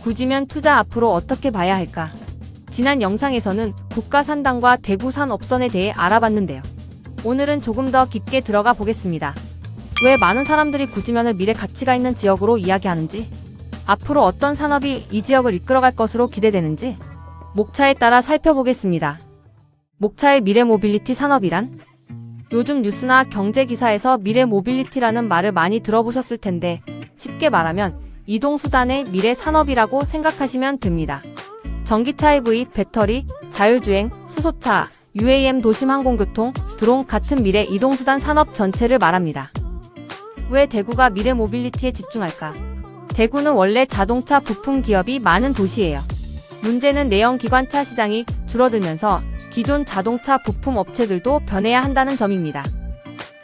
구지면 투자 앞으로 어떻게 봐야 할까? 지난 영상에서는 국가산단과 대구산업선에 대해 알아봤는데요. 오늘은 조금 더 깊게 들어가 보겠습니다. 왜 많은 사람들이 구지면을 미래 가치가 있는 지역으로 이야기하는지, 앞으로 어떤 산업이 이 지역을 이끌어갈 것으로 기대되는지 목차에 따라 살펴보겠습니다. 목차의 미래 모빌리티 산업이란? 요즘 뉴스나 경제 기사에서 미래 모빌리티라는 말을 많이 들어보셨을 텐데 쉽게 말하면 이동수단의 미래 산업이라고 생각하시면 됩니다. 전기차 EV, 배터리, 자율주행, 수소차, UAM 도심 항공교통, 드론 같은 미래 이동수단 산업 전체를 말합니다. 왜 대구가 미래 모빌리티에 집중할까? 대구는 원래 자동차 부품 기업이 많은 도시예요. 문제는 내연기관차 시장이 줄어들면서 기존 자동차 부품 업체들도 변해야 한다는 점입니다.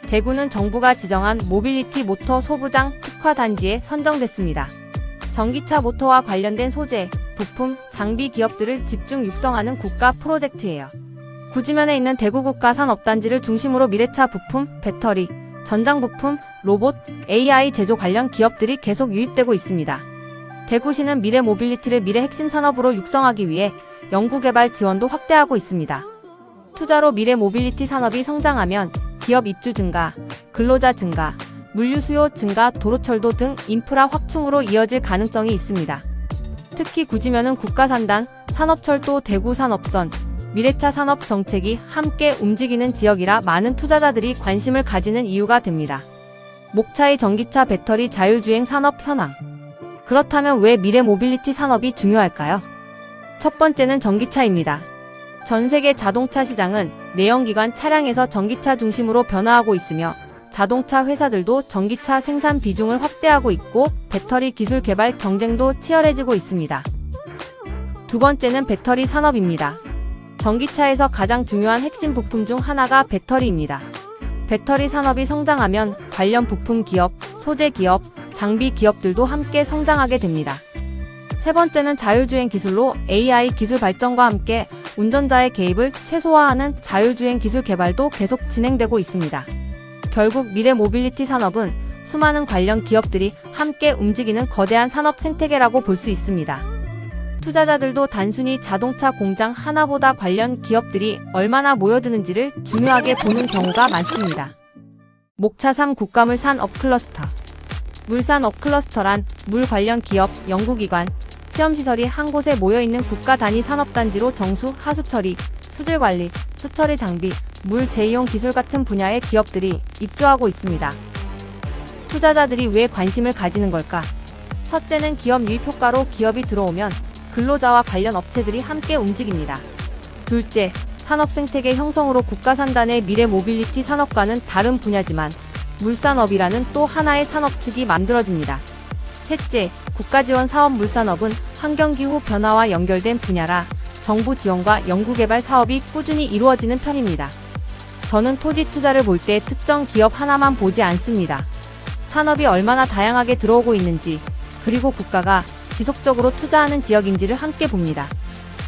대구는 정부가 지정한 모빌리티 모터 소부장 특화 단지에 선정됐습니다. 전기차 모터와 관련된 소재, 부품, 장비 기업들을 집중 육성하는 국가 프로젝트예요. 구지면에 있는 대구 국가산업단지를 중심으로 미래차 부품, 배터리, 전장 부품, 로봇, AI 제조 관련 기업들이 계속 유입되고 있습니다. 대구시는 미래 모빌리티를 미래 핵심 산업으로 육성하기 위해 연구개발 지원도 확대하고 있습니다. 투자로 미래 모빌리티 산업이 성장하면 기업 입주 증가, 근로자 증가, 물류 수요 증가, 도로철도 등 인프라 확충으로 이어질 가능성이 있습니다. 특히 구지면은 국가산단, 산업철도, 대구산업선, 미래차 산업 정책이 함께 움직이는 지역이라 많은 투자자들이 관심을 가지는 이유가 됩니다. 목차의 전기차, 배터리, 자율주행 산업 현황. 그렇다면 왜 미래 모빌리티 산업이 중요할까요? 첫 번째는 전기차입니다. 전 세계 자동차 시장은 내연기관 차량에서 전기차 중심으로 변화하고 있으며 자동차 회사들도 전기차 생산 비중을 확대하고 있고 배터리 기술 개발 경쟁도 치열해지고 있습니다. 두 번째는 배터리 산업입니다. 전기차에서 가장 중요한 핵심 부품 중 하나가 배터리입니다. 배터리 산업이 성장하면 관련 부품 기업, 소재 기업, 장비 기업들도 함께 성장하게 됩니다. 세 번째는 자율주행 기술로 AI 기술 발전과 함께 운전자의 개입을 최소화하는 자율주행 기술 개발도 계속 진행되고 있습니다. 결국 미래 모빌리티 산업은 수많은 관련 기업들이 함께 움직이는 거대한 산업 생태계라고 볼 수 있습니다. 투자자들도 단순히 자동차 공장 하나보다 관련 기업들이 얼마나 모여드는지를 중요하게 보는 경우가 많습니다. 목차 3 국가물 산업 클러스터. 물산업 클러스터란 물 관련 기업, 연구기관, 시험시설이 한 곳에 모여있는 국가 단위 산업단지로 정수, 하수처리, 수질관리, 수처리 장비, 물 재이용 기술 같은 분야의 기업들이 입주하고 있습니다. 투자자들이 왜 관심을 가지는 걸까? 첫째는 기업 유입 효과로 기업이 들어오면 근로자와 관련 업체들이 함께 움직입니다. 둘째, 산업 생태계 형성으로 국가산단의 미래 모빌리티 산업과는 다른 분야지만 물산업이라는 또 하나의 산업축이 만들어집니다. 셋째, 국가지원 사업 물산업은 환경기후 변화와 연결된 분야라 정부 지원과 연구개발 사업이 꾸준히 이루어지는 편입니다. 저는 토지 투자를 볼 때 특정 기업 하나만 보지 않습니다. 산업이 얼마나 다양하게 들어오고 있는지, 그리고 국가가 지속적으로 투자하는 지역인지를 함께 봅니다.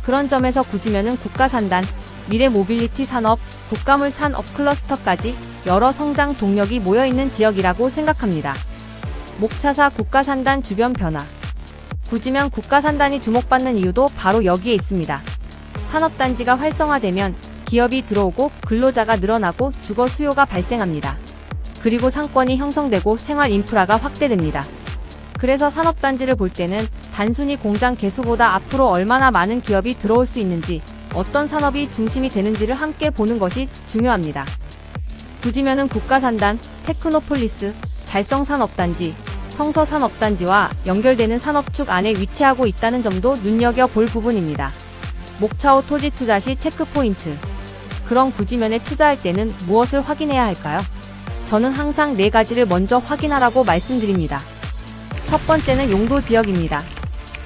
그런 점에서 구지면은 국가산단, 미래 모빌리티 산업, 국가물 산업 클러스터까지 여러 성장 동력이 모여있는 지역이라고 생각합니다. 목차사 국가산단 주변 변화. 구지면 국가산단이 주목받는 이유도 바로 여기에 있습니다. 산업단지가 활성화되면 기업이 들어오고 근로자가 늘어나고 주거 수요가 발생합니다. 그리고 상권이 형성되고 생활 인프라가 확대됩니다. 그래서 산업단지를 볼 때는 단순히 공장 개수보다 앞으로 얼마나 많은 기업이 들어올 수 있는지, 어떤 산업이 중심이 되는지를 함께 보는 것이 중요합니다. 구지면은 국가산단, 테크노폴리스, 달성산업단지, 성서산업단지와 연결되는 산업축 안에 위치하고 있다는 점도 눈여겨볼 부분입니다. 목차 5 토지 투자 시 체크포인트. 그럼 구지면에 투자할 때는 무엇을 확인해야 할까요? 저는 항상 4가지를 먼저 확인하라고 말씀드립니다. 첫 번째는 용도 지역입니다.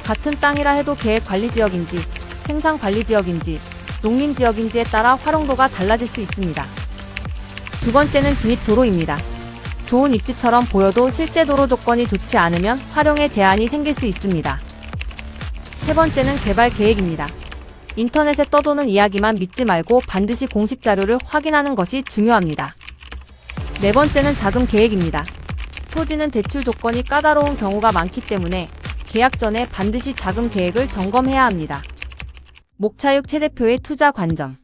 같은 땅이라 해도 계획관리지역인지, 생산관리지역인지, 농림지역인지에 따라 활용도가 달라질 수 있습니다. 두 번째는 진입도로입니다. 좋은 입지처럼 보여도 실제 도로 조건이 좋지 않으면 활용에 제한이 생길 수 있습니다. 세 번째는 개발 계획입니다. 인터넷에 떠도는 이야기만 믿지 말고 반드시 공식 자료를 확인하는 것이 중요합니다. 네 번째는 자금 계획입니다. 토지는 대출 조건이 까다로운 경우가 많기 때문에 계약 전에 반드시 자금 계획을 점검해야 합니다. 목차육 최 대표의 투자 관점.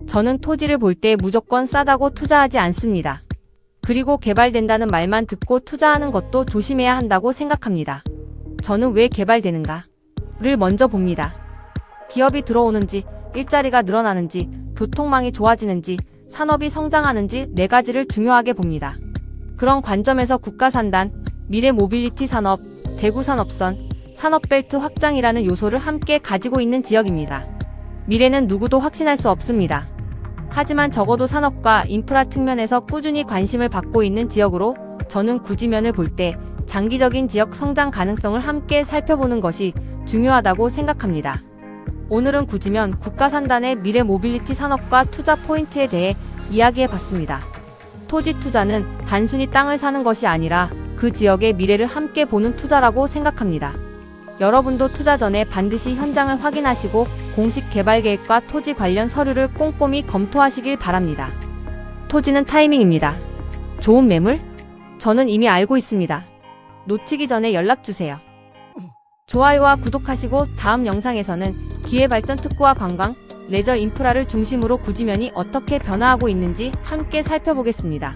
저는 토지를 볼 때 무조건 싸다고 투자하지 않습니다. 그리고 개발된다는 말만 듣고 투자하는 것도 조심해야 한다고 생각합니다. 저는 왜 개발되는가를 먼저 봅니다. 기업이 들어오는지, 일자리가 늘어나는지, 교통망이 좋아지는지, 산업이 성장하는지 4가지를 중요하게 봅니다. 그런 관점에서 국가산단, 미래 모빌리티 산업, 대구 산업선, 산업벨트 확장이라는 요소를 함께 가지고 있는 지역입니다. 미래는 누구도 확신할 수 없습니다. 하지만 적어도 산업과 인프라 측면에서 꾸준히 관심을 받고 있는 지역으로 저는 구지면을 볼 때 장기적인 지역 성장 가능성을 함께 살펴보는 것이 중요하다고 생각합니다. 오늘은 구지면 국가산단의 미래 모빌리티 산업과 투자 포인트에 대해 이야기해봤습니다. 토지 투자는 단순히 땅을 사는 것이 아니라 그 지역의 미래를 함께 보는 투자라고 생각합니다. 여러분도 투자 전에 반드시 현장을 확인하시고 공식 개발 계획과 토지 관련 서류를 꼼꼼히 검토하시길 바랍니다. 토지는 타이밍입니다. 좋은 매물? 저는 이미 알고 있습니다. 놓치기 전에 연락주세요. 좋아요와 구독하시고 다음 영상에서는 기회발전 특구와 관광, 레저 인프라를 중심으로 구지면이 어떻게 변화하고 있는지 함께 살펴보겠습니다.